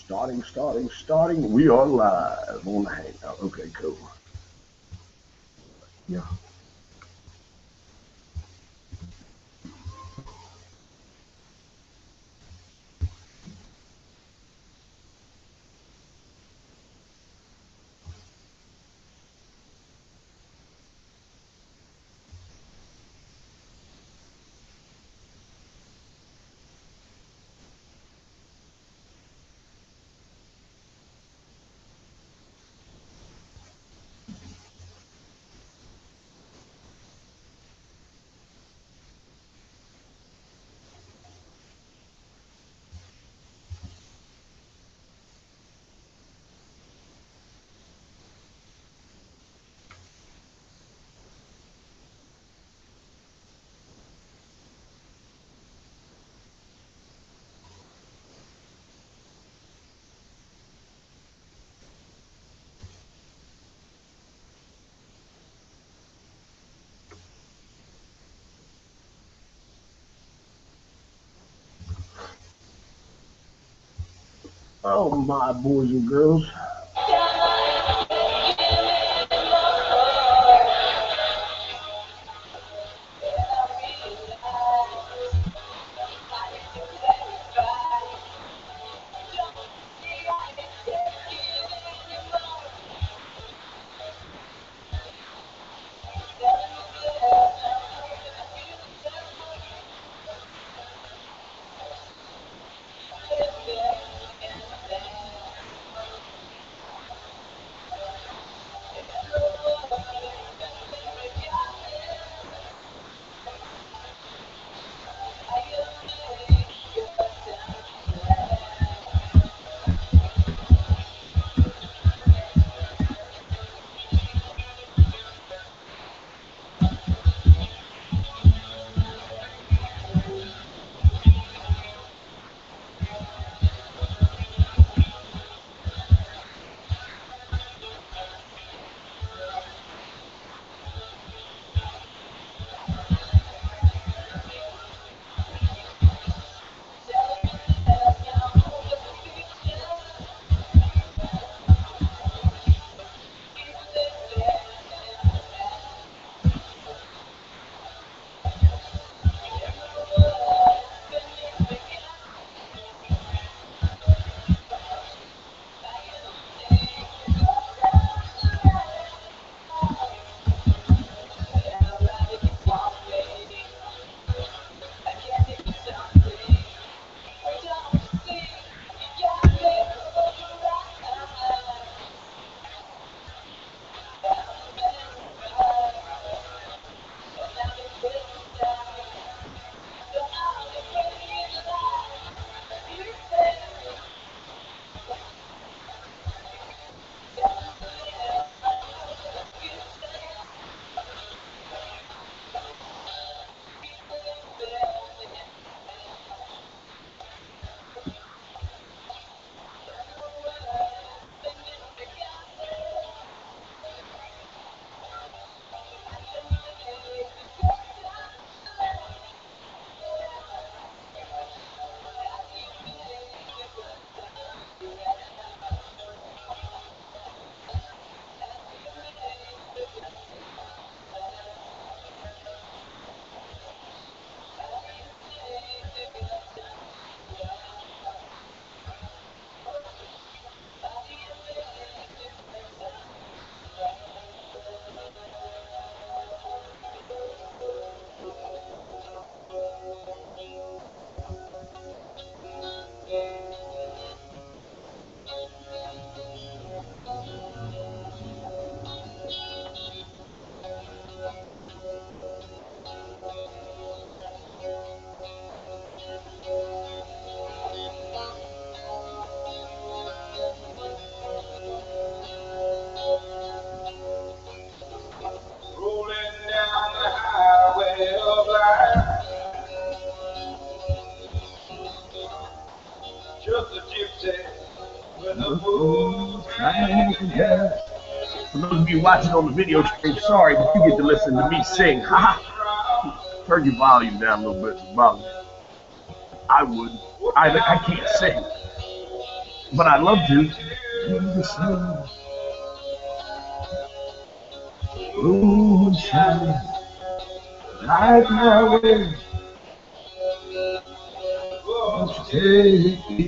Starting. We are live on the Hangout. Okay, cool. Yeah. Oh, my boys and girls. For those of you watching on the video stream, sorry, but you get to listen to me sing. Turn your volume down a little bit, Bob. I would. I can't sing. but I'd love to. The sun, moonshine, light my way. Won't you take me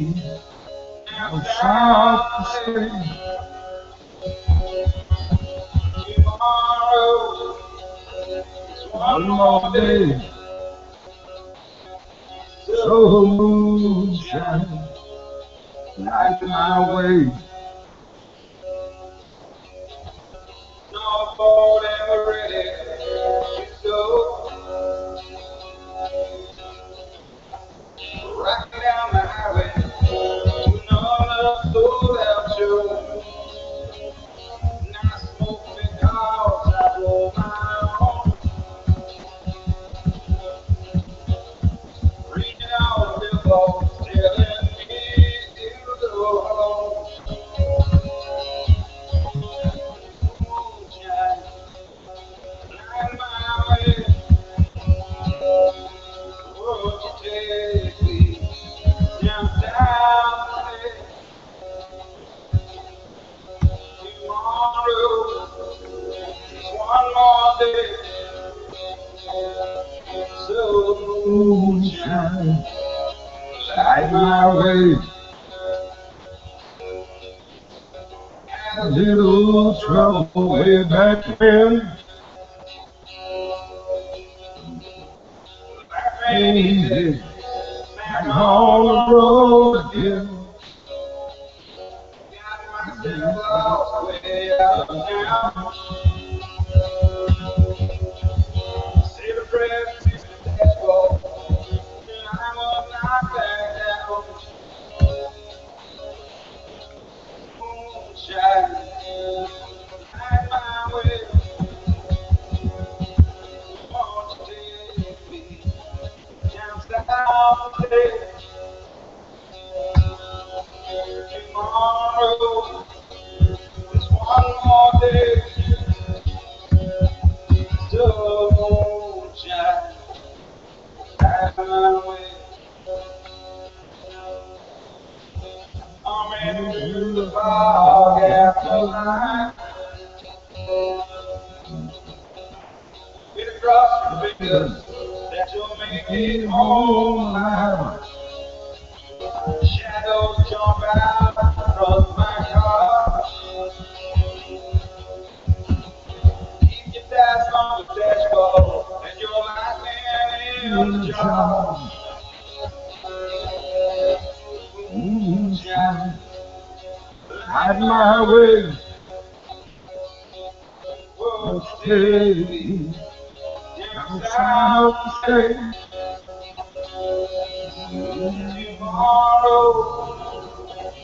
down south to stay? Tomorrow is one more day. So moonshine, light my way. No boat ever ready to go. Rocking down the highway, none of those out show. Not smoke because I roll my own. Reaching out the billboards, telling me to go home. Moonshine, light my way. Won't you take me down there? Tomorrow is one more day. So moonshine, light my way. Had a little trouble way back when. Baby, back on the road again. Got myself lost way out now. Save a prayer to the dashboard, and I will not back down. Moonshine, light my way. Won't you take me down south today? Tomorrow is one more day. So moonshine, light my way. I'm into the fog after night. Get across the fingers that you'll make it home alive. Shadows jump out across my car. Keep your tats on the dashboard and your lightning in the jar. Moonshine, light my way. Won't you take me down south to stay? Tomorrow,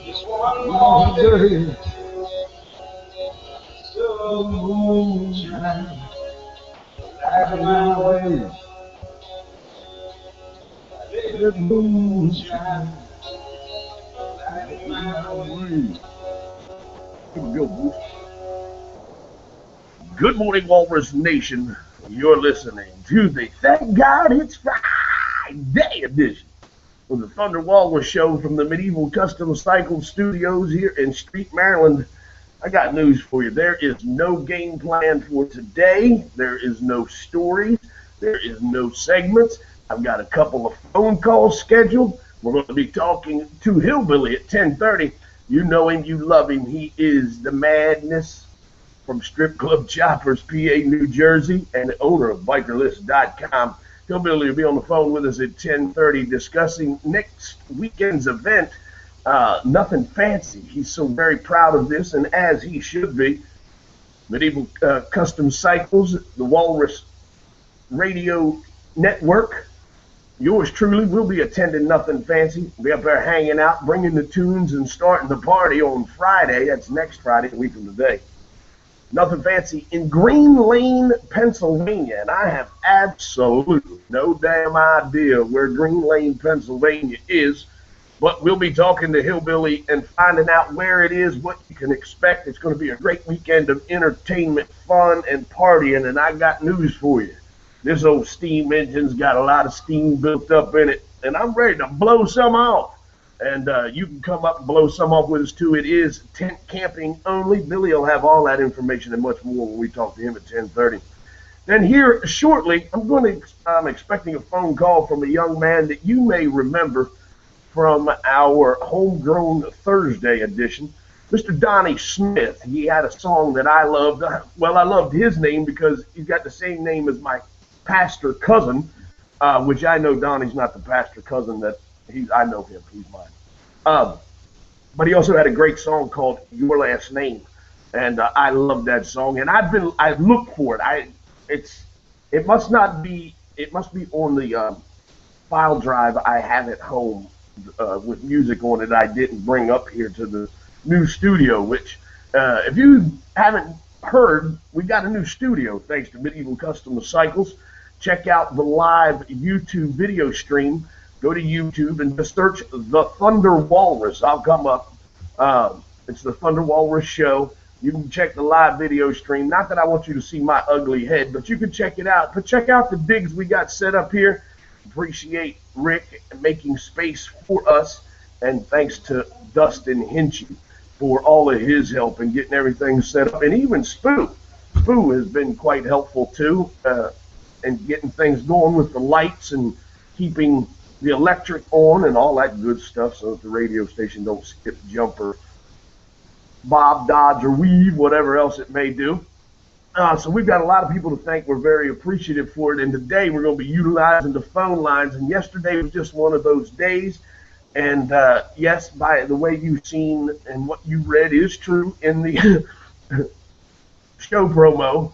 just one more day. So moonshine, light my way. Let moonshine light my way. Here we go, Bruce. Good morning, Walrus Nation. You're listening to the Thank God It's Friday edition of the Thunder Walrus Show from the Medieval Custom Cycle Studios here in Street, Maryland. I got news for you. There is no game plan for today. There is no stories. There is no segments. I've got a couple of phone calls scheduled. We're going to be talking to Hillbilly at 10:30. You know him. You love him. He is the madness from Strip Club Choppers, PA, New Jersey, and the owner of BikerList.com. Hillbilly will be on the phone with us at 10:30 discussing next weekend's event. Nothing fancy. He's so very proud of this, and as he should be. Medieval Custom Cycles, the Walrus Radio Network. Yours truly will be attending Nothing Fancy. We'll be up there hanging out, bringing the tunes, and starting the party on Friday. That's next Friday, a week from today. Nothing Fancy in Green Lane, Pennsylvania. And I have absolutely no damn idea where Green Lane, Pennsylvania is. But we'll be talking to Hillbilly and finding out where it is, what you can expect. It's going to be a great weekend of entertainment, fun, and partying. And I got news for you. This old steam engine's got a lot of steam built up in it, and I'm ready to blow some off. And you can come up and blow some off with us, too. It is tent camping only. Billy will have all that information and much more when we talk to him at 10:30. Then here shortly, I'm expecting a phone call from a young man that you may remember from our Homegrown Thursday edition, Mr. Donnie Smith. He had a song that I loved. Well, I loved his name because he's got the same name as my pastor cousin, which I know Donnie's not the pastor cousin that I know him. He's mine. But he also had a great song called Your Last Name, and I love that song. And I've looked for it. It must be on the file drive I have at home with music on it. I didn't bring up here to the new studio, which if you haven't heard, we got a new studio thanks to Medieval Custom Cycles. Check out the live YouTube video stream. Go to YouTube and just search the Thunder Walrus. I'll come up. It's the Thunder Walrus Show. You can check the live video stream. Not that I want you to see my ugly head, but you can check it out. But check out the digs we got set up here. Appreciate Rick making space for us. And thanks to Dustin Hinchy for all of his help in getting everything set up. And even Spoo. Spoo has been quite helpful, too, in getting things going with the lights and keeping the electric on and all that good stuff so that the radio station don't skip, jump, or bob, dodge, or weave, whatever else it may do. So we've got a lot of people to thank. We're very appreciative for it. And today we're going to be utilizing the phone lines. And yesterday was just one of those days. And yes, by the way you've seen and what you read is true in the show promo.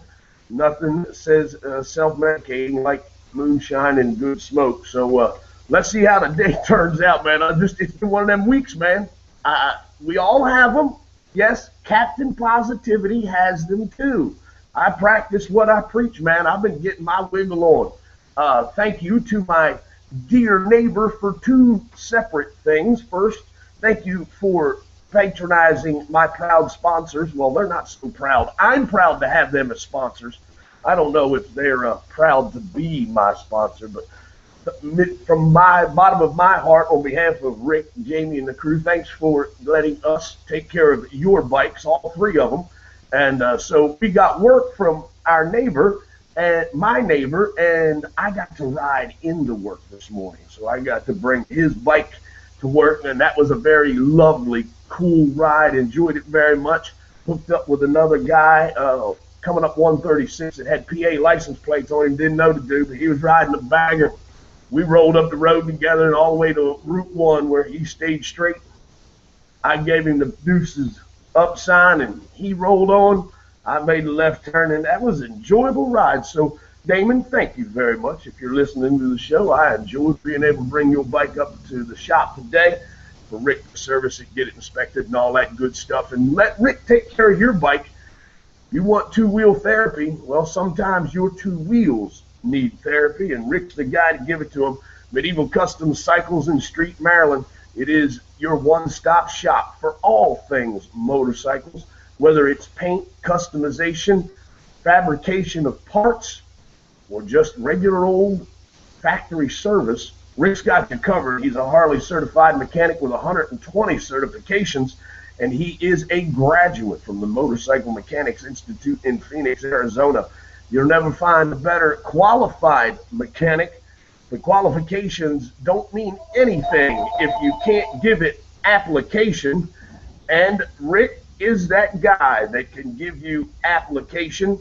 Nothing says self-medicating like moonshine and good smoke. So let's see how the day turns out, man. It's been one of them weeks, man. We all have them. Yes, Captain Positivity has them too. I practice what I preach, man. I've been getting my wiggle on. Thank you to my dear neighbor for two separate things. First, thank you for patronizing my proud sponsors. Well, they're not so proud. I'm proud to have them as sponsors. I don't know if they're proud to be my sponsor, but from my bottom of my heart, on behalf of Rick, Jamie, and the crew, thanks for letting us take care of your bikes, all three of them. And so we got work from our neighbor and my neighbor, and I got to ride into work this morning. So I got to bring his bike to work, and that was a very lovely, cool ride. Enjoyed it very much. Hooked up with another guy coming up 136 that had PA license plates on him. Didn't know to do, but he was riding a bagger. We rolled up the road together and all the way to Route 1 where he stayed straight. I gave him the deuces up sign and he rolled on. I made a left turn and that was an enjoyable ride. So, Damon, thank you very much. If you're listening to the show, I enjoyed being able to bring your bike up to the shop today for Rick to service it, get it inspected and all that good stuff. And let Rick take care of your bike. You want two-wheel therapy? Well, sometimes your two wheels need therapy, and Rick's the guy to give it to him. Medieval Custom Cycles in Street, Maryland. It is your one-stop shop for all things motorcycles, whether it's paint, customization, fabrication of parts, or just regular old factory service. Rick's got you covered. He's a Harley certified mechanic with 120 certifications, and he is a graduate from the Motorcycle Mechanics Institute in Phoenix, Arizona. You'll never find a better qualified mechanic. The qualifications don't mean anything if you can't give it application. And Rick is that guy that can give you application.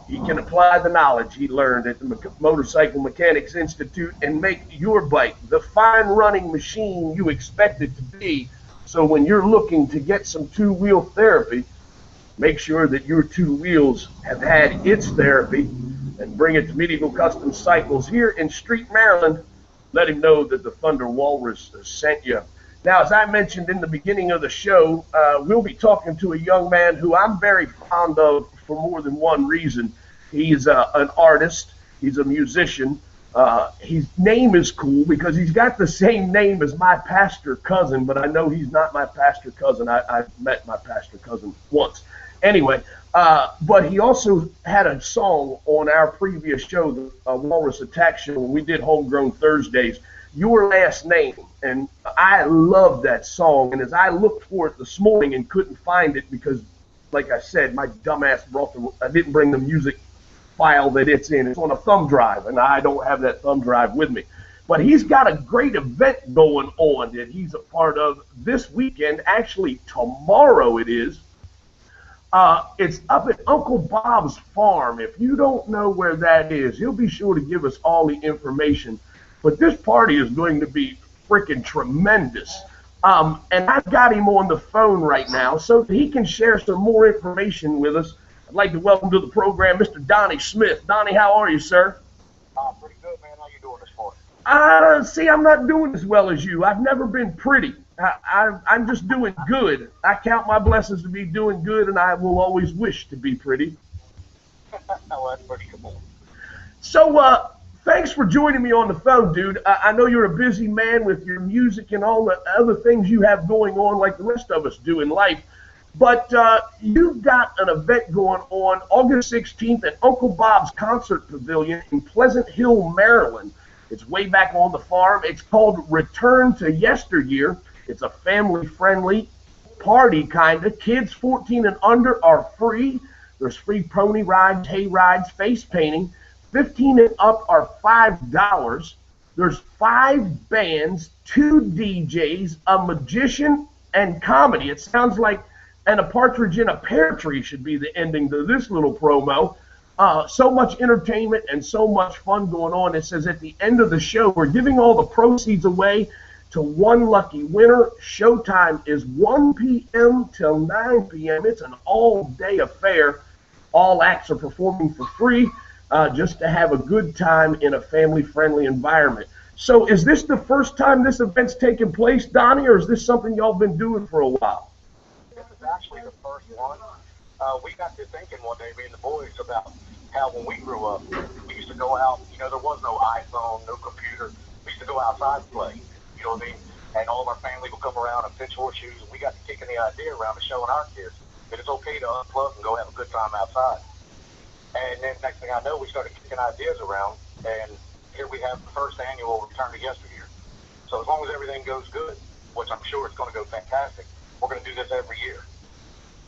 He can apply the knowledge he learned at the Motorcycle Mechanics Institute and make your bike the fine running machine you expect it to be. So when you're looking to get some two-wheel therapy, make sure that your two wheels have had its therapy and bring it to Medieval Custom Cycles here in Street, Maryland. Let him know that the Thunder Walrus sent you. Now, as I mentioned in the beginning of the show, we'll be talking to a young man who I'm very fond of for more than one reason. He's an artist. He's a musician. His name is cool because he's got the same name as my pastor cousin, but I know he's not my pastor cousin. I've met my pastor cousin once. Anyway, but he also had a song on our previous show, the Walrus Attack Show, when we did Homegrown Thursdays, Your Last Name. And I love that song. And as I looked for it this morning and couldn't find it because, like I said, my dumbass I didn't bring the music file that it's in. It's on a thumb drive, and I don't have that thumb drive with me. But he's got a great event going on that he's a part of this weekend. Actually, tomorrow it is. It's up at Uncle Bob's Farm. If you don't know where that is, he'll be sure to give us all the information. But this party is going to be freaking tremendous. And I've got him on the phone right now so that he can share some more information with us. I'd like to welcome to the program Mr. Donnie Smith. Donnie, how are you, sir? Pretty good, man. How you doing this morning? See, I'm not doing as well as you. I've never been pretty. I'm just doing good. I count my blessings to be doing good, and I will always wish to be pretty. Well, that's pretty cool. So, thanks for joining me on the phone, dude. I know you're a busy man with your music and all the other things you have going on like the rest of us do in life. But you've got an event going on August 16th at Uncle Bob's Concert Pavilion in Pleasant Hill, Maryland. It's way back on the farm. It's called Return to Yesteryear. It's a family-friendly party, kind of. Kids 14 and under are free. There's free pony rides, hay rides, face painting. 15 and up are $5. There's 5 bands, 2 DJs, a magician, and comedy. It sounds like "And a Partridge in a Pear Tree" should be the ending to this little promo. So much entertainment and so much fun going on. It says at the end of the show, we're giving all the proceeds away to one lucky winner. Showtime is 1 p.m. till 9 p.m. It's an all-day affair. All acts are performing for free just to have a good time in a family-friendly environment. So is this the first time this event's taking place, Donnie, or is this something y'all been doing for a while? This is actually the first one. We got to thinking one day, me and the boys, about how when we grew up, we used to go out, there was no iPhone, no computer. We used to go outside and play, you know what I mean? And all of our family would come around and pitch horseshoes, and we got to kicking the idea around and showing our kids that it's okay to unplug and go have a good time outside. And then next thing I know, we started kicking ideas around, and here we have the first annual Return to Yesteryear. So as long as everything goes good, which I'm sure it's going to go fantastic, we're going to do this every year.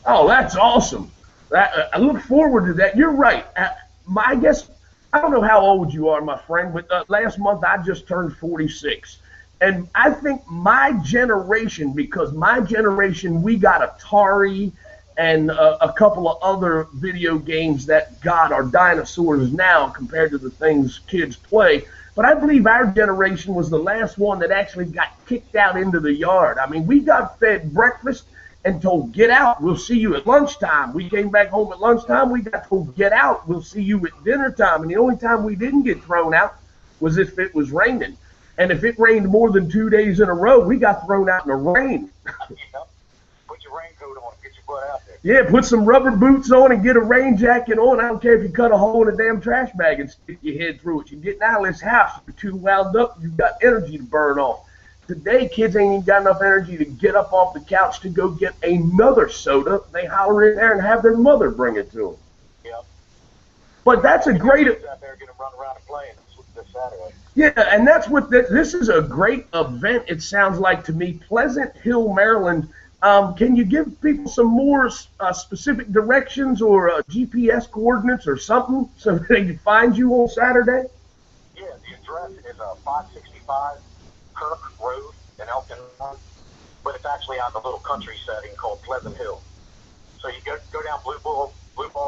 Oh, that's awesome. I look forward to that. You're right. I guess, I don't know how old you are, my friend, but last month I just turned 46. And I think my generation, because my generation, we got Atari and a couple of other video games that, God, are dinosaurs now compared to the things kids play. But I believe our generation was the last one that actually got kicked out into the yard. I mean, we got fed breakfast and told, get out, we'll see you at lunchtime. We came back home at lunchtime, we got told, get out, we'll see you at dinner time. And the only time we didn't get thrown out was if it was raining. And if it rained more than 2 days in a row, we got thrown out in the rain. Put your raincoat on, get your butt out there. Yeah, put some rubber boots on and get a rain jacket on. I don't care if you cut a hole in a damn trash bag and stick your head through it. You're getting out of this house, you're too wound up, you've got energy to burn off. Today, kids ain't even got enough energy to get up off the couch to go get another soda. They holler in there and have their mother bring it to them. Yeah. But that's a great... out there, get them run around and play this Saturday. Yeah, and that's what this is a great event, it sounds like to me. Pleasant Hill, Maryland. Can you give people some more specific directions or GPS coordinates or something so they can find you on Saturday? Yeah, the address is 565 Kirk Road in Elkton, but it's actually on the little country setting called Pleasant Hill. So you go down Blue Ball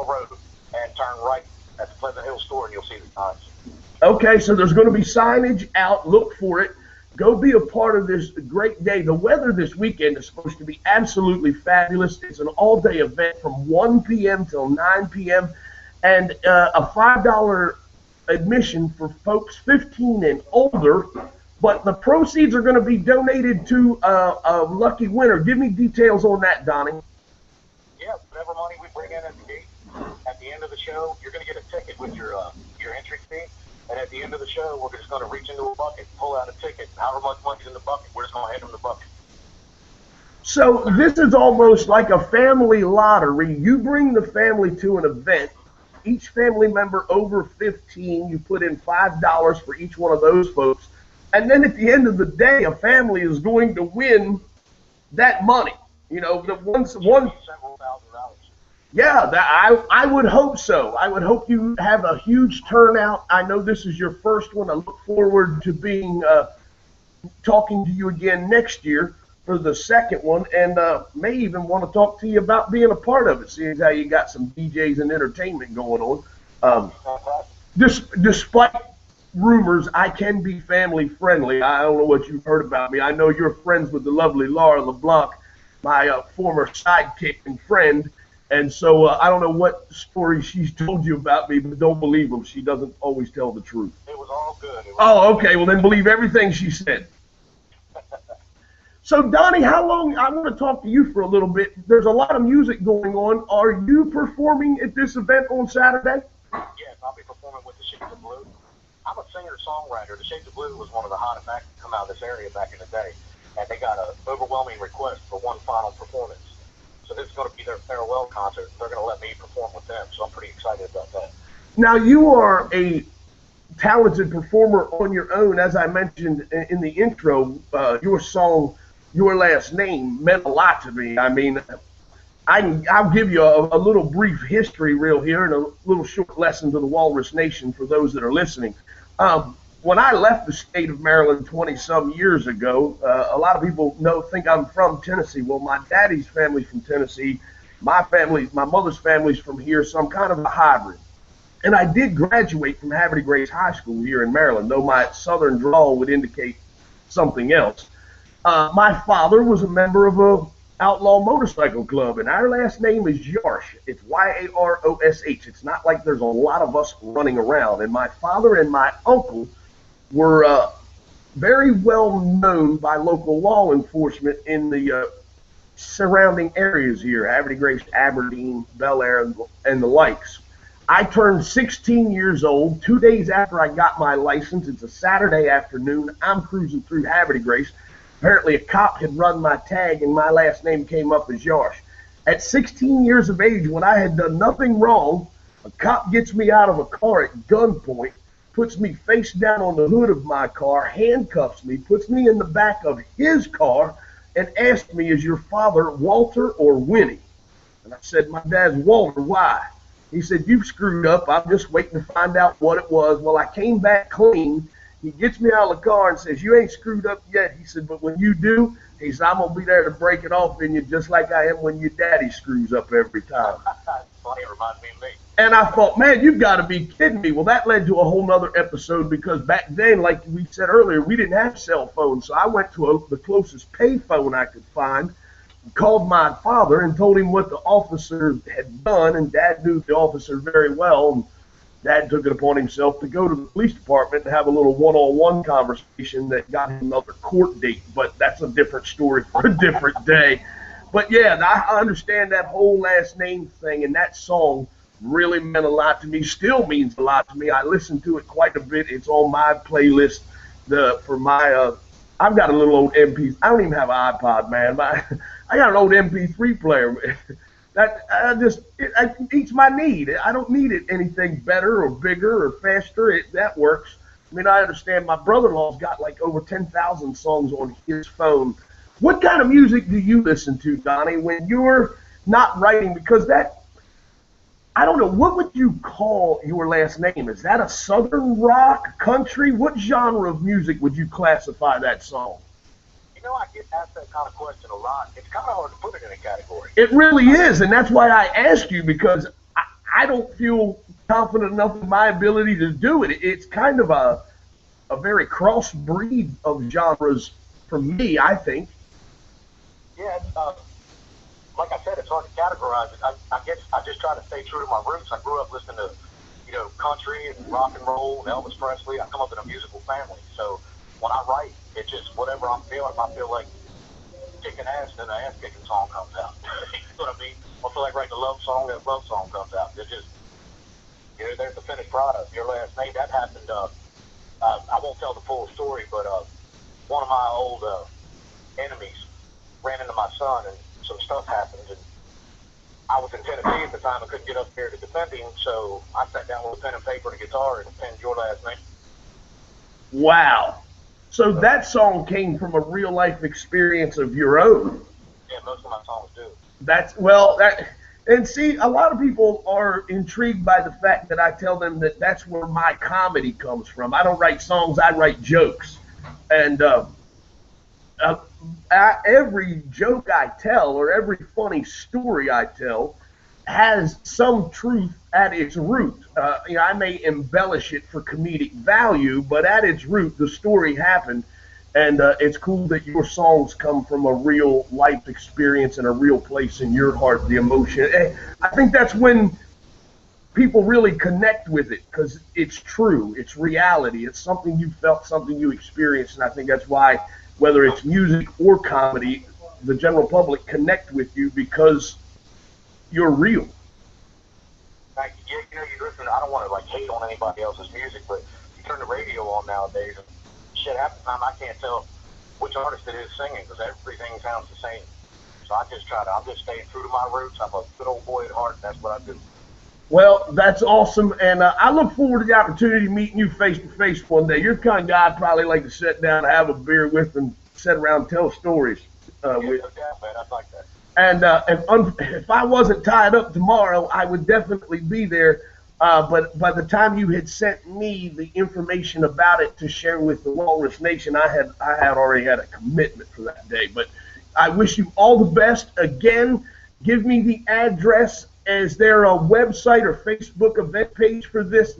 Road and turn right at the Pleasant Hill store, and you'll see the signs. Okay, so there's going to be signage out. Look for it. Go be a part of this great day. The weather this weekend is supposed to be absolutely fabulous. It's an all-day event from 1 p.m. till 9 p.m. and a $5 admission for folks 15 and older. But the proceeds are going to be donated to a lucky winner. Give me details on that, Donnie. Yeah, whatever money we bring in at the gate, at the end of the show, you're going to get a ticket with your entry fee. And at the end of the show, we're just going to reach into a bucket, pull out a ticket. However much money's in the bucket, we're just going to hand them the bucket. So this is almost like a family lottery. You bring the family to an event. Each family member over 15, you put in $5 for each one of those folks. And then at the end of the day, a family is going to win that money. You know, the one. Several $1,000s. Yeah, I would hope so. I would hope you have a huge turnout. I know this is your first one. I look forward to being talking to you again next year for the second one, and may even want to talk to you about being a part of it, seeing how you got some DJs and entertainment going on. Despite rumors, I can be family friendly. I don't know what you've heard about me. I know you're friends with the lovely Laura LeBlanc, my former sidekick and friend. And so I don't know what story she's told you about me, but don't believe them. She doesn't always tell the truth. It was all good. Oh, okay. Well, then believe everything she said. So, Donnie, how long? I want to talk to you for a little bit. There's a lot of music going on. Are you performing at this event on Saturday? Yes, I'll be performing with the Shades of Blue. I'm a singer-songwriter. The Shades of Blue was one of the hottest acts to come out of this area back in the day, and they got an overwhelming request for one final performance. So this is going to be their farewell concert. They're going to let me perform with them, so I'm pretty excited about that. Now, you are a talented performer on your own. As I mentioned in the intro, your song, Your Last Name, meant a lot to me. I mean, I'll give you a little brief history reel here and a little short lesson to the Walrus Nation for those that are listening. When I left the state of Maryland 20-some years ago, a lot of people think I'm from Tennessee. Well, my daddy's family's from Tennessee. My mother's family's from here, so I'm kind of a hybrid. And I did graduate from Havre de Grace High School here in Maryland, though my southern drawl would indicate something else. My father was a member of a outlaw motorcycle club, and our last name is Yarsh. It's Y-A-R-O-S-H. It's not like there's a lot of us running around. And my father and my uncle were very well known by local law enforcement in the surrounding areas here, Havre de Grace, Aberdeen, Bel Air, and the likes. I turned 16 years old 2 days after I got my license. It's a Saturday afternoon. I'm cruising through Havre de Grace. Apparently a cop had run my tag and my last name came up as Yarsh. At 16 years of age, when I had done nothing wrong, a cop gets me out of a car at gunpoint, puts me face down on the hood of my car, handcuffs me, puts me in the back of his car, and asked me, is your father Walter or Winnie? And I said, my dad's Walter. Why? He said, you've screwed up. I'm just waiting to find out what it was. Well, I came back clean. He gets me out of the car and says, you ain't screwed up yet. He said, but when you do, he said, I'm going to be there to break it off in you just like I am when your daddy screws up every time. Funny, it reminds me of me. And I thought, man, you've got to be kidding me. Well, that led to a whole nother episode because back then, like we said earlier, we didn't have cell phones. So I went to the closest pay phone I could find, called my father and told him what the officer had done. And Dad knew the officer very well. And Dad took it upon himself to go to the police department and have a little one-on-one conversation that got him another court date. But that's a different story for a different day. But, yeah, I understand that whole last name thing, and that song really meant a lot to me, still means a lot to me. I listen to it quite a bit. It's on my playlist I've got a little old MP. I don't even have an iPod, man. I got an old MP3 player. It meets my need. I don't need it anything better or bigger or faster. That works. I mean, I understand my brother-in-law's got like over 10,000 songs on his phone. What kind of music do you listen to, Donnie, when you're not writing? Because I don't know, what would you call Your Last Name? Is that a southern rock, country? What genre of music would you classify that song? You know, I get asked that kind of question a lot. It's kind of hard to put it in a category. It really is, and that's why I asked you, because I don't feel confident enough in my ability to do it. It's kind of a very cross-breed of genres for me, I think. Yeah, like I said, it's hard to categorize it. I guess I just try to stay true to my roots. I grew up listening to, country and rock and roll and Elvis Presley. I come up in a musical family. So when I write, it's just whatever I'm feeling. If I feel like kicking ass, then an ass-kicking song comes out. You know what I mean? If I feel like writing a love song, then a love song comes out. It's just, there's the finished product. Your Last Name, that happened, I won't tell the full story, but one of my old enemies ran into my son, and some stuff happened, and I was in Tennessee at the time. I couldn't get up there to defend him, so I sat down with a pen and paper and a guitar and penned Your Last Name. Wow. So that song came from a real life experience of your own. Yeah, most of my songs do. And see, a lot of people are intrigued by the fact that I tell them that that's where my comedy comes from. I don't write songs, I write jokes. And every joke I tell or every funny story I tell has some truth at its root. I may embellish it for comedic value, but at its root, the story happened. And it's cool that your songs come from a real life experience and a real place in your heart, the emotion. I think that's when people really connect with it, because it's true, it's reality, it's something you felt, something you experienced, and I think that's why, whether it's music or comedy, the general public connect with you because you're real. Like, you listen, I don't want to hate on anybody else's music, but you turn the radio on nowadays, and shit, half the time I can't tell which artist it is singing because everything sounds the same. So I'm just staying true to my roots. I'm a good old boy at heart, and that's what I do. Well, that's awesome, and I look forward to the opportunity of meeting you face to face one day. You're the kind of guy I'd probably like to sit down and have a beer with and sit around and tell stories with. No doubt, man. I'd like that. And if I wasn't tied up tomorrow, I would definitely be there. But by the time you had sent me the information about it to share with the Walrus Nation, I had already had a commitment for that day. But I wish you all the best. Again, give me the address. Is there a website or Facebook event page for this?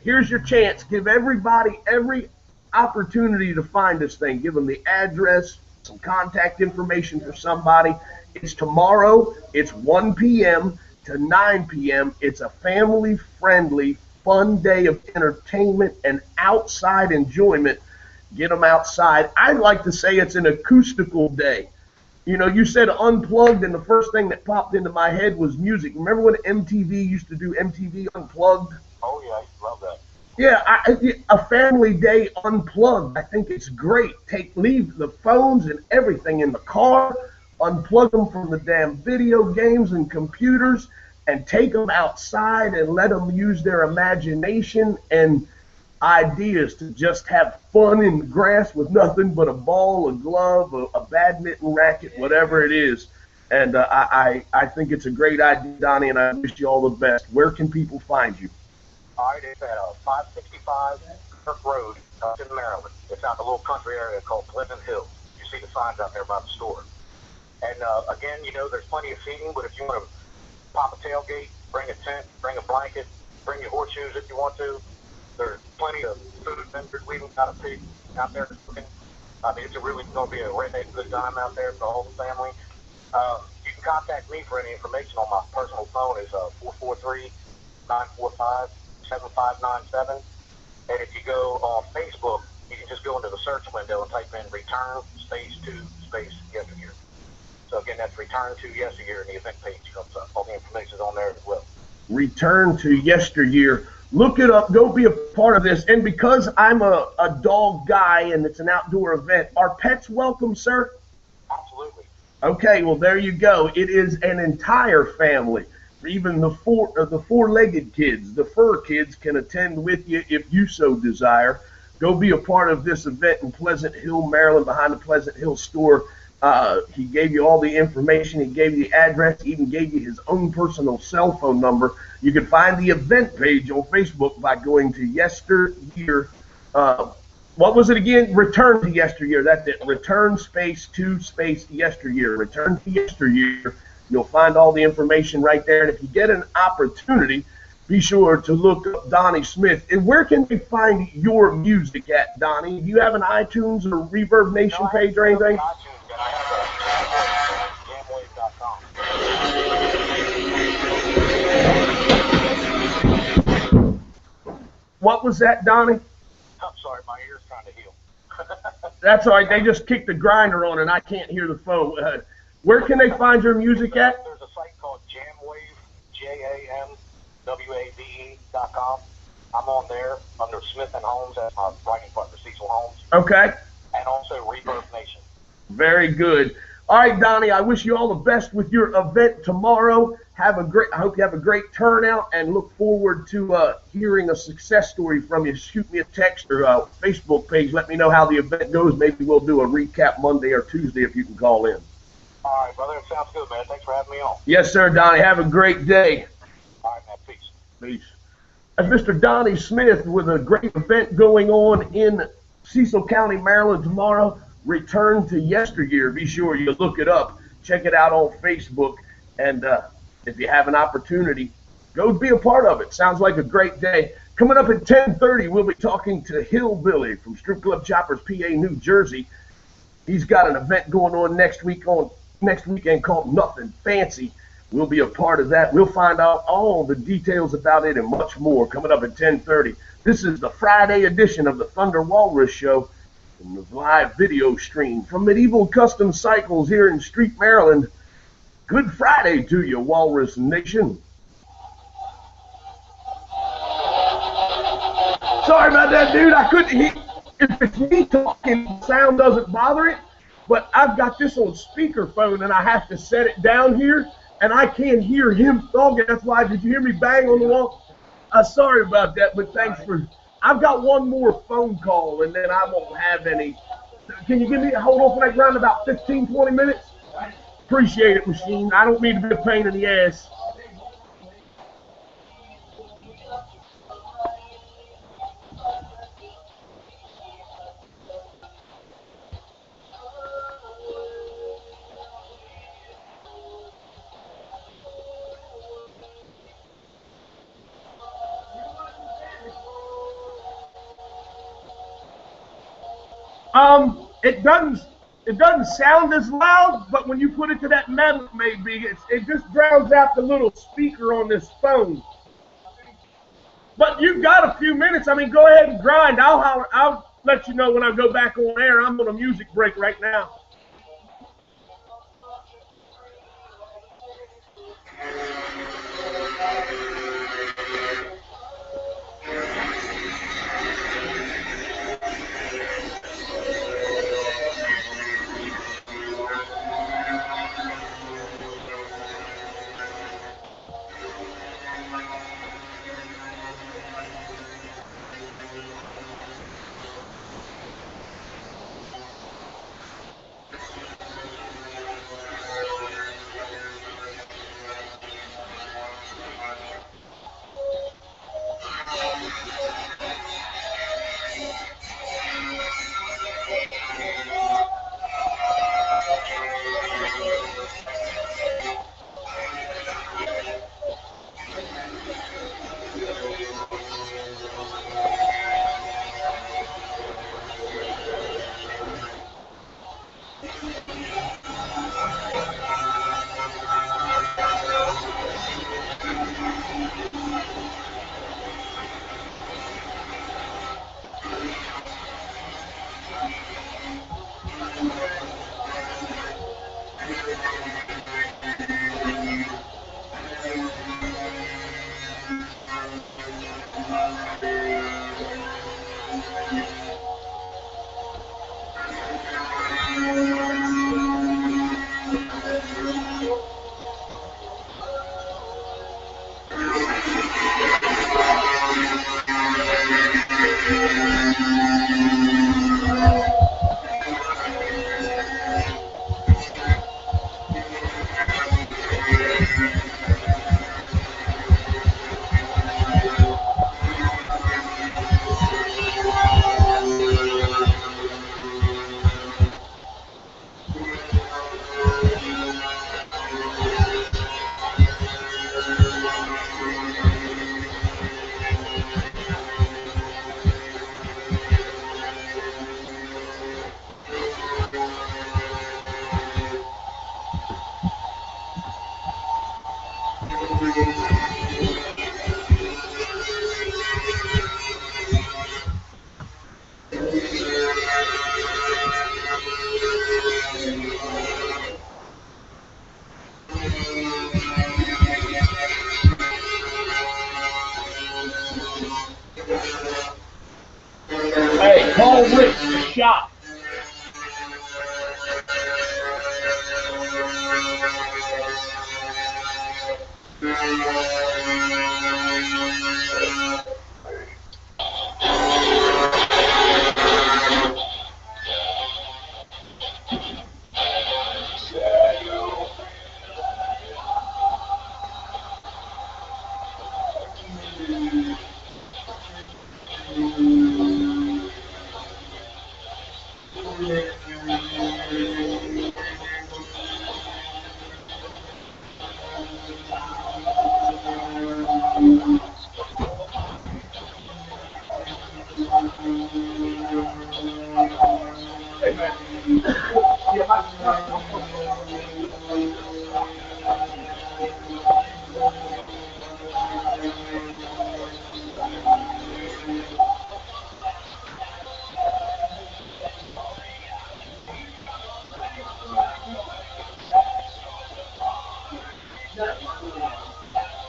Here's your chance. Give everybody every opportunity to find this thing. Give them the address, some contact information for somebody. It's tomorrow. It's 1 p.m. to 9 p.m. It's a family-friendly, fun day of entertainment and outside enjoyment. Get them outside. I'd like to say it's an acoustical day. You said unplugged, and the first thing that popped into my head was music. Remember when MTV used to do MTV Unplugged? Oh, yeah, I love that. Yeah, a family day unplugged. I think it's great. Leave the phones and everything in the car, unplug them from the damn video games and computers, and take them outside and let them use their imagination and ideas to just have fun in the grass with nothing but a ball, a glove, a badminton racket, whatever it is. And I think it's a great idea, Donnie, and I wish you all the best. Where can people find you? All right, it's at 565 Kirk Road, up in Maryland. It's out in a little country area called Pleasant Hill. You see the signs out there by the store. And again, there's plenty of seating, but if you want to pop a tailgate, bring a tent, bring a blanket, bring your horseshoes if you want to. There's plenty of food vendors. We even got a pig out there cooking. I mean, it's really going to be a good time out there for the whole family. You can contact me for any information on my personal phone. It's 443-945-7597. And if you go on Facebook, you can just go into the search window and type in return space to space yesteryear. So again, that's return to yesteryear, and the event page comes up. All the information is on there as well. Return to yesteryear. Look it up. Go be a part of this. And because I'm a dog guy and it's an outdoor event, are pets welcome, sir? Absolutely. Okay, well, there you go. It is an entire family. Even the four-legged kids, the fur kids, can attend with you if you so desire. Go be a part of this event in Pleasant Hill, Maryland, behind the Pleasant Hill store. He gave you all the information. He gave you the address. He even gave you his own personal cell phone number. You can find the event page on Facebook by going to yesteryear. What was it again? Return to yesteryear. That's it. Return space to space yesteryear. Return to yesteryear. You'll find all the information right there. And if you get an opportunity, be sure to look up Donnie Smith. And where can they find your music at, Donnie? Do you have an iTunes or Reverb Nation page or anything? I have jamwave.com. What was that, Donnie? I'm sorry, my ear's trying to heal. That's all right. They just kicked the grinder on and I can't hear the phone. Where can they find your music at? There's a site called Jamwave, JAMWAVE.com. I'm on there under Smith and Holmes. That's my writing partner, Cecil Holmes. Okay. And also Reverb Nation. Very good. All right, Donnie, I wish you all the best with your event tomorrow. I hope you have a great turnout and look forward to hearing a success story from you. Shoot me a text or a Facebook page. Let me know how the event goes. Maybe we'll do a recap Monday or Tuesday if you can call in. All right, brother. It sounds good, man. Thanks for having me on. Yes, sir, Donnie. Have a great day. All right, man. Peace. Peace. That's Mr. Donnie Smith with a great event going on in Cecil County, Maryland tomorrow. Return to Yesteryear. Be sure you look it up. Check it out on Facebook. And if you have an opportunity, go be a part of it. Sounds like a great day. Coming up at 10:30, we'll be talking to Hillbilly from Strip Club Choppers, PA, New Jersey. He's got an event going on next weekend called Nothing Fancy. We'll be a part of that. We'll find out all the details about it and much more coming up at 10:30. This is the Friday edition of the Thunder Walrus Show, and the live video stream from Medieval Custom Cycles here in Street, Maryland. Good Friday to you, Walrus Nation. Sorry about that, dude. I couldn't hear. If it's me talking, sound doesn't bother it, but I've got this on speakerphone, and I have to set it down here, and I can't hear him talking. That's why. Did you hear me bang on the wall? Sorry about that, but thanks for. I've got one more phone call, and then I won't have any. Can you give me a hold on for that ground about 15, 20 minutes? Appreciate it, machine. I don't mean to be a pain in the ass. It doesn't sound as loud, but when you put it to that metal, maybe it just drowns out the little speaker on this phone. But you've got a few minutes. I mean, go ahead and grind. I'll let you know when I go back on air. I'm on a music break right now. Hey, call Rick the shop.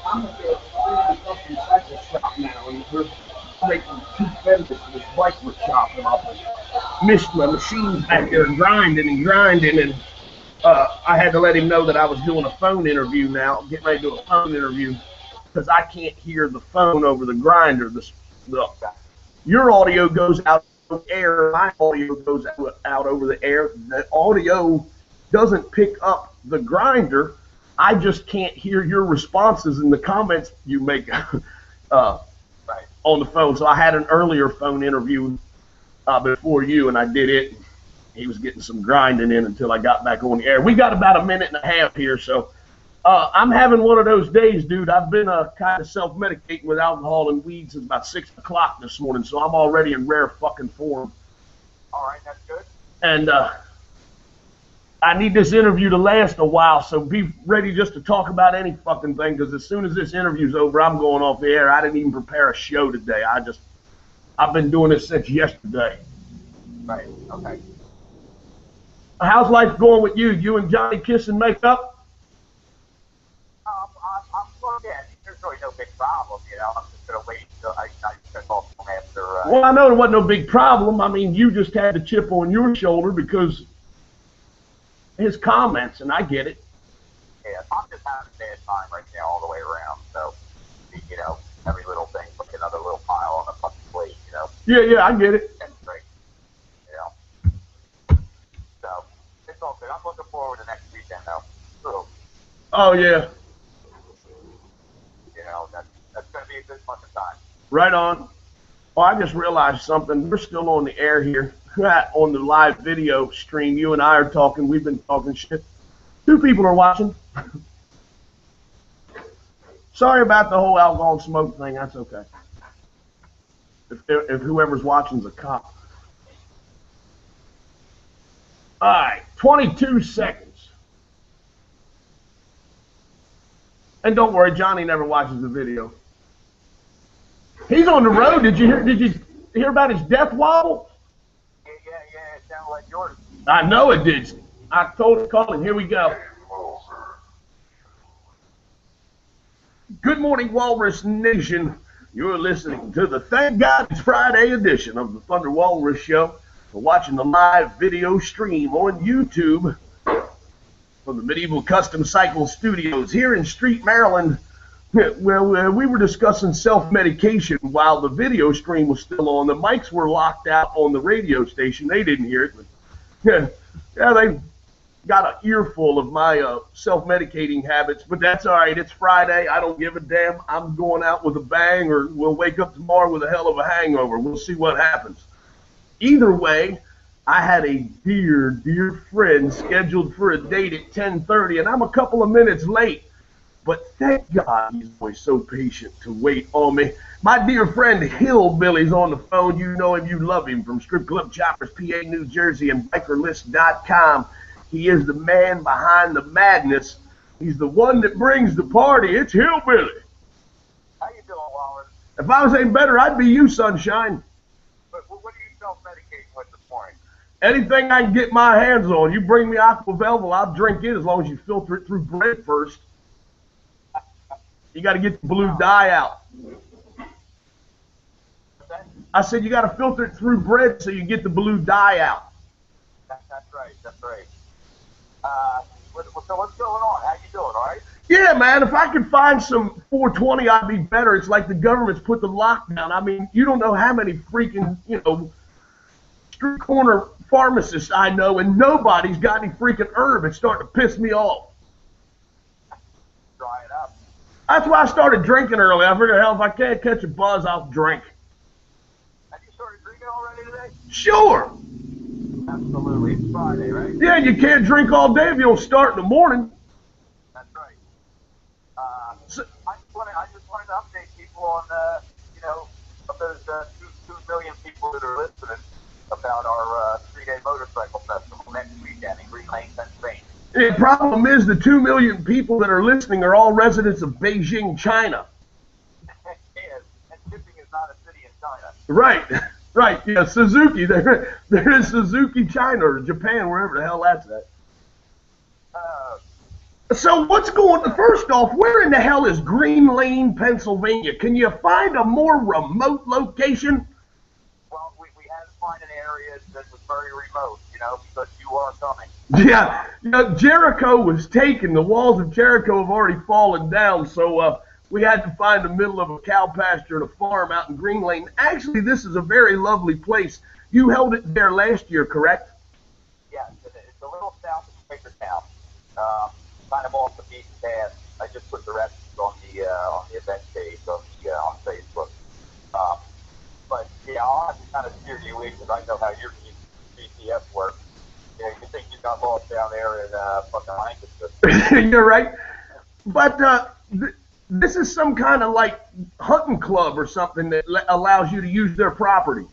I'm at the custom cycle shop now, and we're making 2 fenders for this bike we're chopping off. Missed my machines back there grinding, and I had to let him know that I was doing a phone interview now, getting ready to do a phone interview, because I can't hear the phone over the grinder. Your audio goes out over the air, my audio goes out over the air. The audio doesn't pick up the grinder. I just can't hear your responses and the comments you make on the phone. So I had an earlier phone interview before you, and I did it. He was getting some grinding in until I got back on the air. We got about a minute and a half here, so I'm having one of those days, dude. I've been kind of self-medicating with alcohol and weed since about 6 o'clock this morning, so I'm already in rare fucking form. All right, that's good. And I need this interview to last a while, so be ready just to talk about any fucking thing, because as soon as this interview's over, I'm going off the air. I didn't even prepare a show today. I've been doing this since yesterday. Right, okay. How's life going with you? You and Johnny kiss and make up? Well, yeah, there's really no big problem, you know. I'm just going to wait until I check off after. Well, I know there wasn't no big problem. I mean, you just had the chip on your shoulder because his comments, and I get it. Yeah, I'm just having a bad time right now all the way around. So, you know, every little thing, like another little pile on the fucking plate, you know. Yeah, I get it. That's great. You know. So, it's all good. I'm looking forward to next weekend, though. So, oh, yeah. You know, that's going to be a good fucking time. Right on. Well, I just realized something. We're still on the air here. On the live video stream, you and I are talking. We've been talking shit. 2 people are watching. Sorry about the whole alcohol and smoke thing. That's okay. If whoever's watching's a cop. All right, 22 seconds. And don't worry, Johnny never watches the video. He's on the road. Did you hear about his death wobble? Yeah, it sounded like yours. I know it did. I told him, call him. Here we go. Good morning, Walrus Nation. You're listening to the Thank God It's Friday edition of the Thunder Walrus Show. We're watching the live video stream on YouTube from the Medieval Custom Cycle Studios here in Street, Maryland. Well, we were discussing self-medication while the video stream was still on. The mics were locked out on the radio station. They didn't hear it. But, yeah, they got an earful of my self-medicating habits. But that's all right. It's Friday. I don't give a damn. I'm going out with a bang, or we'll wake up tomorrow with a hell of a hangover. We'll see what happens. Either way, I had a dear friend scheduled for a date at 10:30, and I'm a couple of minutes late. But thank God he's always so patient to wait on me. My dear friend Hillbilly's on the phone. You know him, you love him, from Strip Club Choppers, PA, New Jersey, and BikerList.com. He is the man behind the madness. He's the one that brings the party. It's Hillbilly. How you doing, Wallace? If I was any better, I'd be you, Sunshine. But what are you self-medicating with this morning? Anything I can get my hands on. You bring me Aqua Velva, I'll drink it as long as you filter it through bread first. You got to get the blue dye out. I said you got to filter it through bread so you get the blue dye out. That's right. So what's going on? How you doing, all right? Yeah, Yeah, man, if I could find some 420, I'd be better. It's like the government's put the lockdown. I mean, you don't know how many freaking, street corner pharmacists I know, and nobody's got any freaking herb. It's starting to piss me off. Dry it up. That's why I started drinking early. I figured, hell, if I can't catch a buzz, I'll drink. Have you started drinking already today? Sure. Absolutely. It's Friday, right? Yeah, you can't drink all day if you don't start in the morning. That's right. I just wanted to update people on, of those 2 million people that are listening about our 3-day motorcycle festival next weekend in Green Lane, Pennsylvania. The problem is the 2 million people that are listening are all residents of Beijing, China. Yes, and shipping is not a city in China. Right, right. Yeah, Suzuki. There is Suzuki, China, or Japan, wherever the hell that's at. So what's going? First off, where in the hell is Green Lane, Pennsylvania? Can you find a more remote location? Well, we had to find an area that was very remote, because you are coming. Yeah, Jericho was taken. The walls of Jericho have already fallen down, so we had to find the middle of a cow pasture and a farm out in Green Lane. Actually, this is a very lovely place. You held it there last year, correct? Yes, it's a little south of Quakertown. Kind of off the beaten path. I just put directions on the event page on Facebook. But yeah, I'll have to kind of steer you in because I know how your GPS works. You think you got lost down there in fucking Lancaster. You're right. But this is some kind of like hunting club or something that allows you to use their property.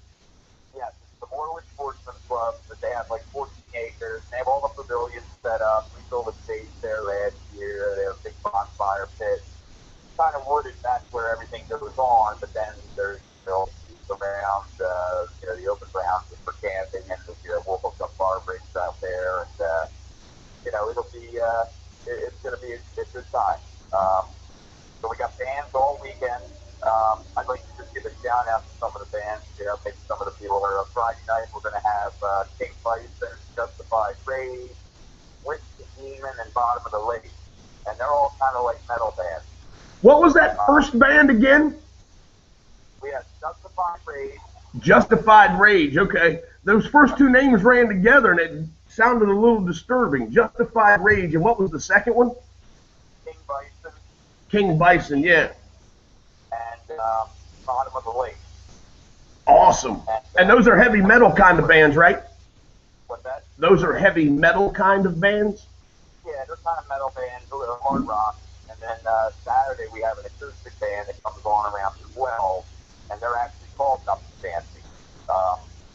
Yes, it's the Morwood Sportsman Club, but they have like 14 acres. They have all the pavilions set up. We built a stage there last year. They have a big bonfire pit. Kind of wooded, that's where everything goes on, but then there's around, the open grounds for camping, and we'll hook up bar breaks out there, and, it'll be, it's going to be a good time. So we got bands all weekend. I'd like to just give a shout out to some of the bands, maybe some of the people that are Friday night. We're going to have King Bison, Justified Rage, Whiskey Demon, and Bottom of the Lake. And they're all kind of like metal bands. What was that first band again? We have Justified Rage. Justified Rage, okay. Those first two names ran together, and it sounded a little disturbing. Justified Rage, and what was the second one? King Bison. King Bison, yeah. And Bottom of the Lake. Awesome. And those are heavy metal kind of bands, right? What's that? Those are heavy metal kind of bands? Yeah, they're kind of metal bands, a little hard rock. And then Saturday we have an acoustic band that comes on around 12, and they're actually called Nothing Fancy.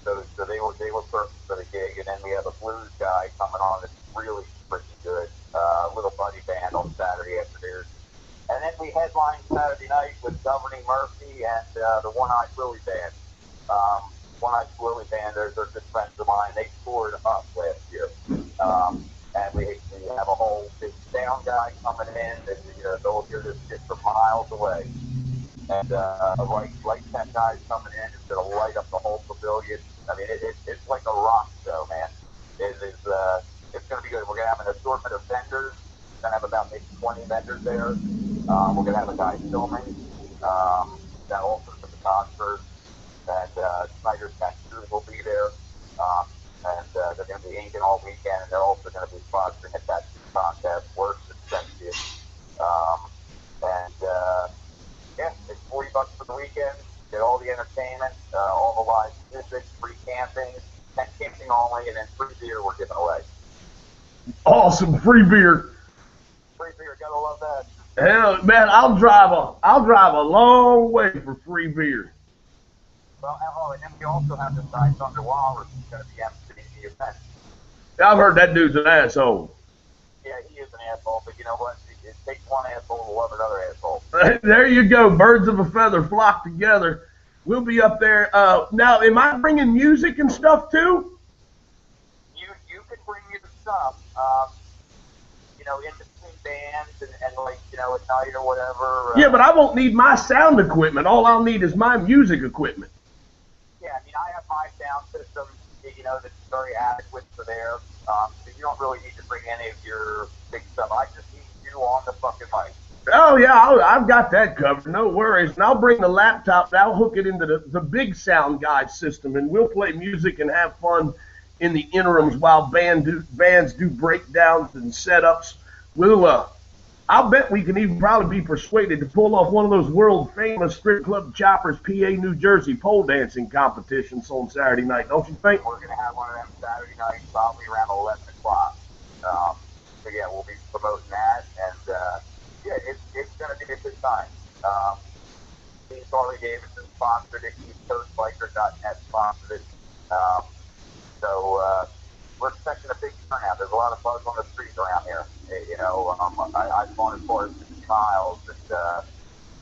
So they were perfect for the gig. And then we have a blues guy coming on that's really pretty good, little buddy band on Saturday afternoon. And then we headline Saturday night with Governing Murphy and the One-Eyed Willie Band. One-Eyed Willie Band, they're good friends of mine. They toured up last year. And we have a whole big sound guy coming in that they'll hear this shit from miles away. And light tech guys coming in is going to light up the whole pavilion. I mean, it's like a rock show, man. It's going to be good. We're going to have an assortment of vendors. We're going to have about maybe 20 vendors there. We're going to have a guy filming. That also the photographers. And Snyder's Tattooers will be there. And they're going to be inking all weekend. And they're also going to be sponsoring a tattoo contest. Works expensive. Yeah, it's $40 for the weekend. Get all the entertainment, all the live music, free camping, tent camping only, and then free beer we're giving away. Awesome, free beer. Free beer, gotta love that. Hell, man, I'll drive a long way for free beer. Well, and then we also have this guy Thunder Walrus who's going to be emceeing the event. I've heard that dude's an asshole. Yeah, he is an asshole, but you know what? It takes one asshole to love another asshole. There you go. Birds of a feather flock together. We'll be up there. Now, am I bringing music and stuff too? You can bring your stuff, in between bands and like, at night or whatever. Yeah, but I won't need my sound equipment. All I'll need is my music equipment. Yeah, I mean, I have my sound system, that's very adequate for there. So you don't really need to bring any of your big stuff. I just need you you on the fucking mic. Oh, yeah, I've got that covered. No worries. And I'll bring the laptop. I'll hook it into the big sound guide system, and we'll play music and have fun in the interims while bands do breakdowns and setups. I'll bet we can even probably be persuaded to pull off one of those world-famous strip club choppers, PA, New Jersey pole dancing competitions on Saturday night, don't you think? We're going to have one of them Saturday nights, probably around 11 o'clock. So, yeah, we'll be promoting that, and, yeah, it's going to be a good time. Steve Harley Davidson sponsored it. EastCoastBiker.net sponsored it. So we're expecting a big turnout. There's a lot of buzz on the streets around here. You know, I've gone as far as 50 miles and,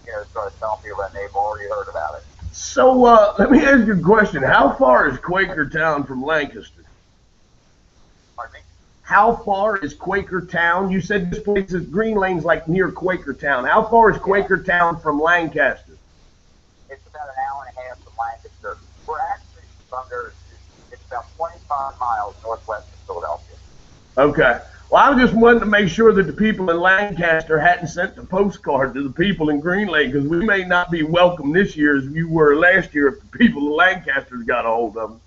you know, started telling people that they've already heard about it. So let me ask you a question. How far is Quakertown from Lancaster? Pardon me? How far is Quakertown? You said this place is Green Lane's like near Quakertown. How far is Quakertown from Lancaster? It's about an hour and a half from Lancaster. We're actually it's about 25 miles northwest of Philadelphia. Okay. Well, I just wanted to make sure that the people in Lancaster hadn't sent the postcard to the people in Green Lane, because we may not be welcome this year as you were last year if the people in Lancaster got a hold of them.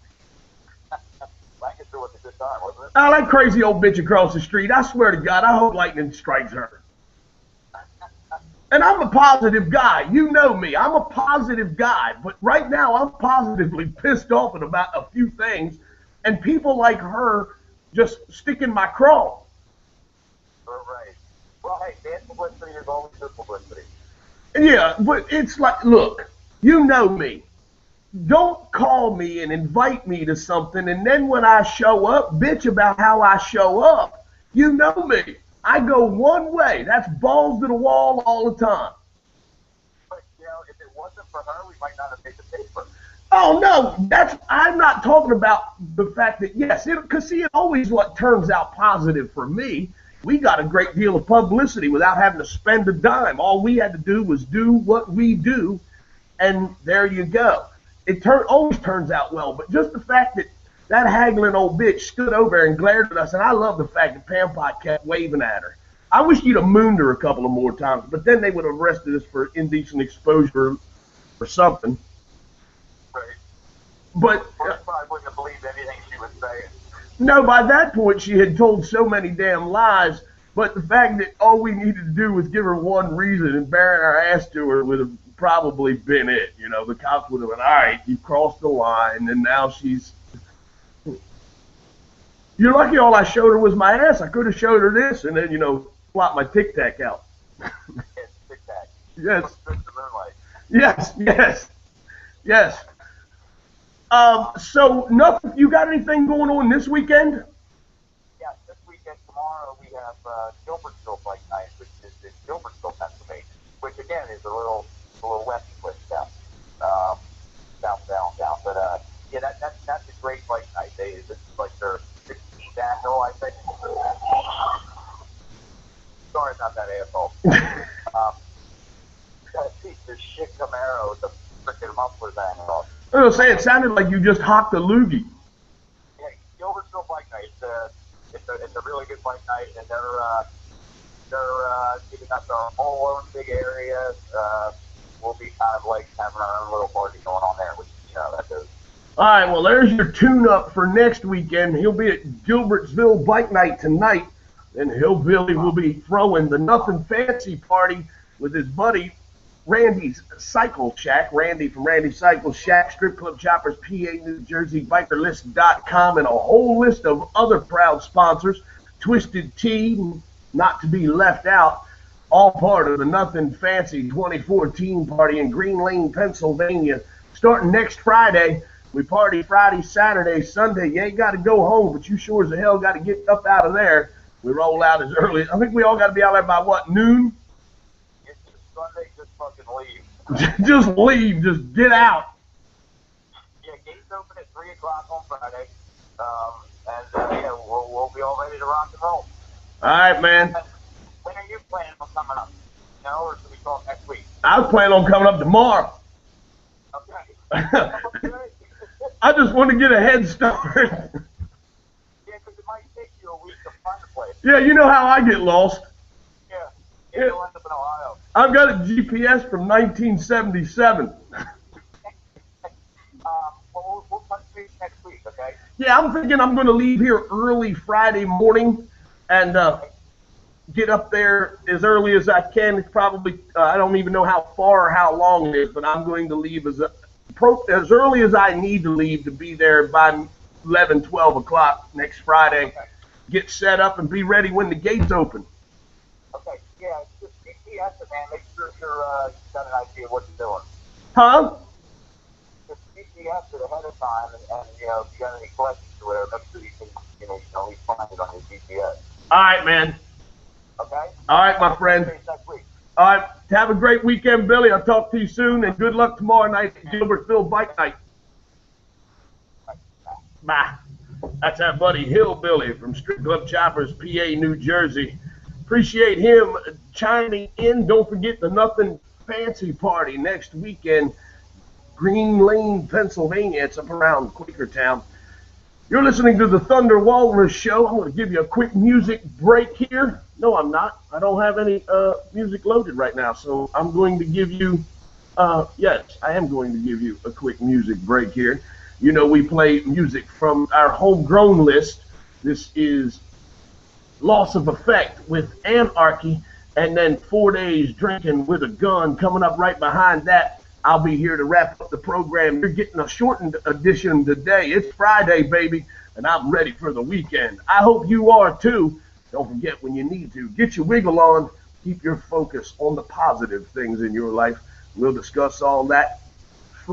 Lancaster was a good time, wasn't it? Oh, that crazy old bitch across the street. I swear to God, I hope lightning strikes her. And I'm a positive guy. You know me. I'm a positive guy. But right now, I'm positively pissed off about a few things. And people like her just stick in my craw. Right. Well, hey, bad publicity is always good publicity. Yeah, but it's like, look, you know me. Don't call me and invite me to something, and then when I show up, bitch about how I show up. You know me. I go one way. That's balls to the wall all the time. But, you know, if it wasn't for her, we might not have made the paper. Oh, no, I'm not talking about the fact that, yes, because see, it always what turns out positive for me. We got a great deal of publicity without having to spend a dime. All we had to do was do what we do, and there you go. It always turns out well, but just the fact that haggling old bitch stood over there and glared at us, and I love the fact that Pampot kept waving at her. I wish you'd have mooned her a couple of more times, but then they would have arrested us for indecent exposure or something. Right. But I probably wouldn't have believed anything she was saying. No, by that point, she had told so many damn lies, but the fact that all we needed to do was give her one reason and bearing our ass to her would have probably been it. You know, the cops would have been, all right, you crossed the line, and now she's... You're lucky all I showed her was my ass. I could have showed her this and then, you know, flop my Tic Tac out. Yes, Tic Tac. Yes. The moonlight. Yes. So, nothing. You got anything going on this weekend? Yeah, this weekend, tomorrow, we have Gilbertsville Bike Night, which is in Gilbertsville, Pennsylvania, which, again, is a little west twist down. South. But, yeah, that's a great bike night. It's like their 16th annual, I think. Sorry about that, asshole. Got a piece of shit Camaro with the frickin' mufflers hanging off. I was going to say, it sounded like you just hocked a loogie. Yeah, Gilbertsville Bike Night. It's a really good bike night, and they're giving us our whole own big area. We'll be kind of like having our own little party going on there, which, you know, that goes. All right, well, there's your tune-up for next weekend. He'll be at Gilbertsville Bike Night tonight, and Hillbilly will be throwing the Nothing Fancy party with his buddy Randy's Cycle Shack. Randy from Randy's Cycle Shack, Strip Club Choppers, PA, New Jersey, BikerList.com, and a whole list of other proud sponsors. Twisted Tea, not to be left out, all part of the Nothing Fancy 2014 party in Green Lane, Pennsylvania, starting next Friday. We party Friday, Saturday, Sunday. You ain't got to go home, but you sure as the hell got to get up out of there. We roll out as early. I think we all got to be out there by, what, noon? It's Sunday, just fucking leave. Just leave. Just get out. Yeah, gates open at 3 o'clock on Friday. Yeah, we'll be all ready to rock and roll. All right, man. When are you planning on coming up? You know, or should we talk next week? I was planning on coming up tomorrow. Okay. I just want to get a head start. Yeah, because it might take you a week to find a place. Yeah, you know how I get lost. Yeah. You'll end up in Ohio. I've got a GPS from 1977. We'll touch base next week, okay? Yeah, I'm thinking I'm going to leave here early Friday morning and get up there as early as I can. It's probably, I don't even know how far or how long it is, but I'm going to leave as early as I need to leave to be there by 11, 12 o'clock next Friday. Okay. Get set up and be ready when the gates open. Okay, yeah, just GPS it, man. Make sure you've got an idea of what you're doing. Huh? Just GPS it ahead of time, and if you got any questions or whatever, make sure you can, you can always find it on your GPS. All right, man. Okay? All right, my friend. Next week. All right, have a great weekend, Billy. I'll talk to you soon, and good luck tomorrow night at Gilbertville Bike Night. Bye. That's our buddy Hillbilly from Street Club Choppers, PA, New Jersey. Appreciate him chiming in. Don't forget the Nothing Fancy Party next weekend, Green Lane, Pennsylvania. It's up around Quakertown. You're listening to the Thunder Walrus Show. I'm going to give you a quick music break here. No, I'm not. I don't have any music loaded right now, so I'm going to give you, yes, I am going to give you a quick music break here. You know, we play music from our homegrown list. This is Loss of Effect with Anarchy, and then 4 Days Drinking with a Gun coming up right behind that. I'll be here to wrap up the program. You're getting a shortened edition today. It's Friday, baby, and I'm ready for the weekend. I hope you are too. Don't forget, when you need to, get your wiggle on. Keep your focus on the positive things in your life. We'll discuss all that.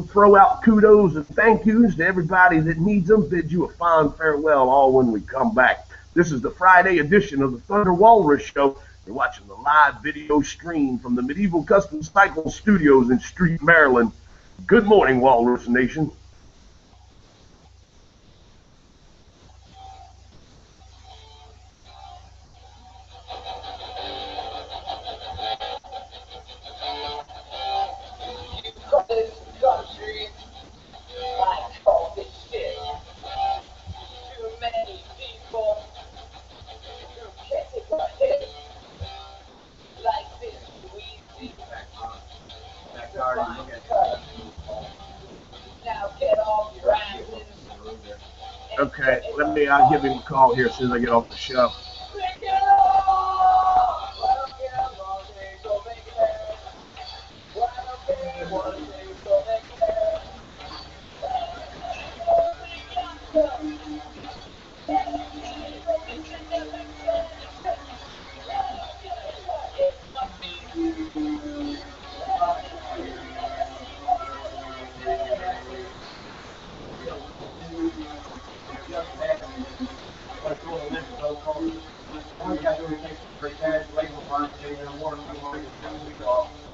Throw out kudos and thank yous to everybody that needs them. Bid you a fond farewell all when we come back. This is the Friday edition of the Thunder Walrus Show. You're watching the live video stream from the Medieval Custom Cycle Studios in Street, Maryland. Good morning, Walrus Nation. Okay, I'll give him a call here as soon as I get off the show.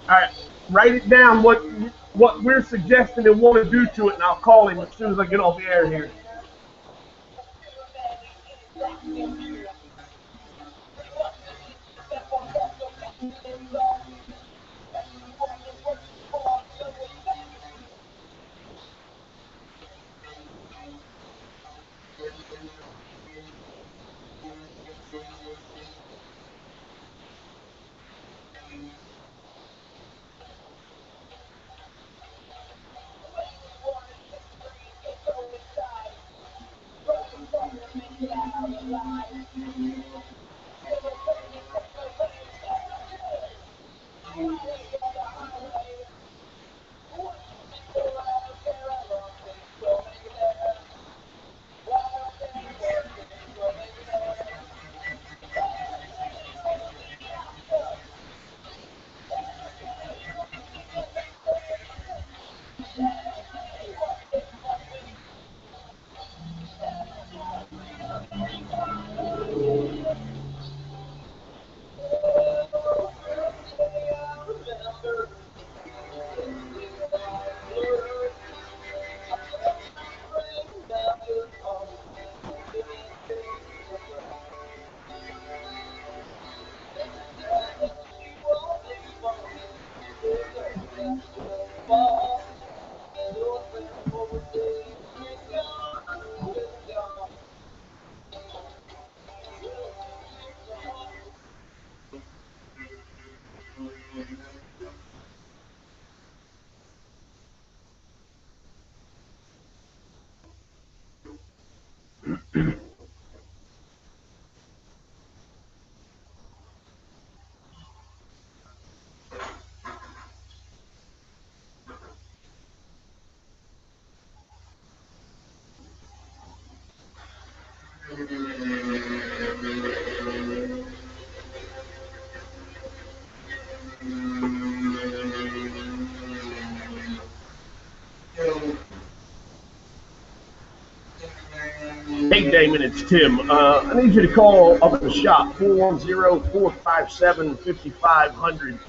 All right, write it down what we're suggesting and want to do to it, and I'll call him as soon as I get off the air here. Hey, Damon, it's Tim. I need you to call up at the shop, 410-457-5500.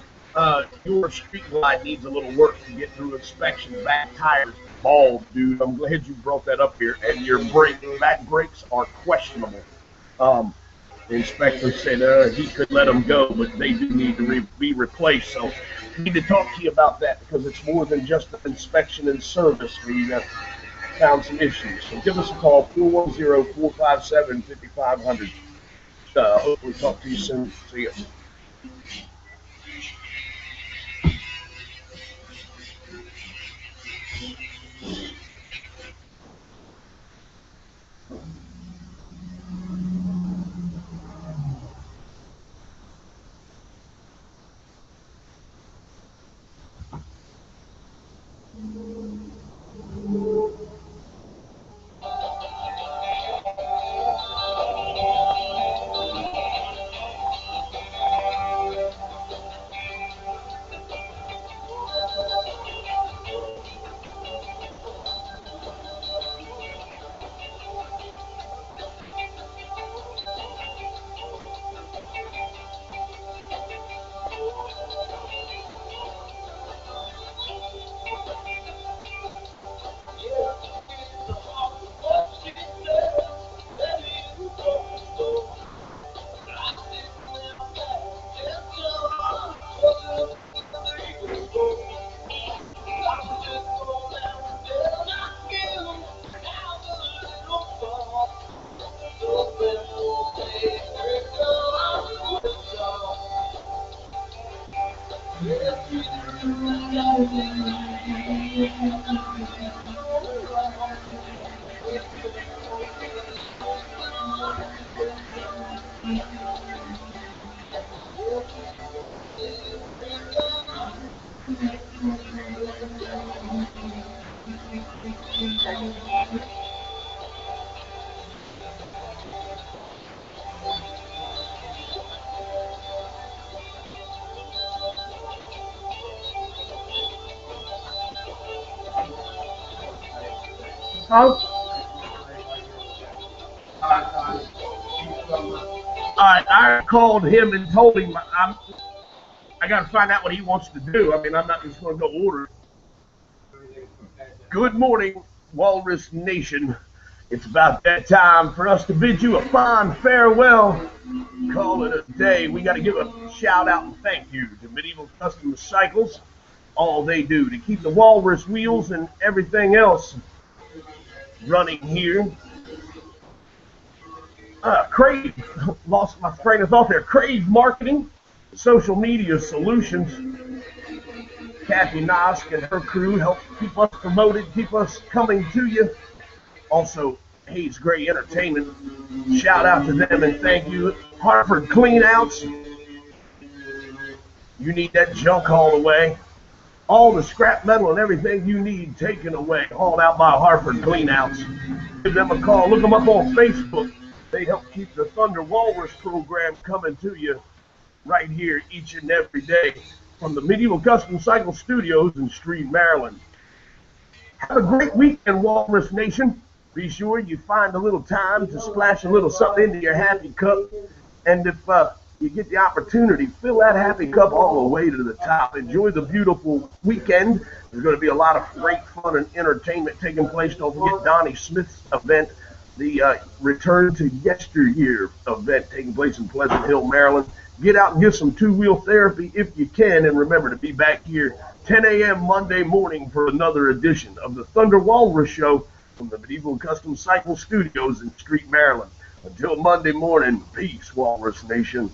Your street light needs a little work to get through inspection. Back tires bald, dude. I'm glad you brought that up here. And your back brakes are questionable. The inspector said he could let them go, but they do need to be replaced. So I need to talk to you about that because it's more than just an inspection and service. We found some issues. So give us a call, 410-457-5500. Hopefully talk to you soon. See you. I called him and told him I got to find out what he wants to do. I mean, I'm not just going to go order. Good morning, Walrus Nation. It's about that time for us to bid you a fond farewell. Call it a day. We got to give a shout out and thank you to Medieval Custom Cycles. All they do to keep the Walrus wheels and everything else running here. Crave, lost my train of thought there. Crave Marketing, Social Media Solutions. Kathy Nosk and her crew help keep us promoted, keep us coming to you. Also, Hayes Gray Entertainment. Shout out to them and thank you. Hartford Cleanouts. You need that junk hauled away. All the scrap metal and everything you need taken away, hauled out by Hartford Cleanouts. Give them a call. Look them up on Facebook. They help keep the Thunder Walrus program coming to you right here each and every day from the Medieval Custom Cycle Studios in Street, Maryland. Have a great weekend, Walrus Nation. Be sure you find a little time to splash a little something into your happy cup. And if you get the opportunity, fill that happy cup all the way to the top. Enjoy the beautiful weekend. There's going to be a lot of great fun and entertainment taking place. Don't forget Donnie Smith's event, the Return to Yesteryear event taking place in Pleasant Hill, Maryland. Get out and get some two-wheel therapy if you can. And remember to be back here 10 a.m. Monday morning for another edition of the Thunder Walrus Show from the Medieval Custom Cycle Studios in Street, Maryland. Until Monday morning, peace, Walrus Nation.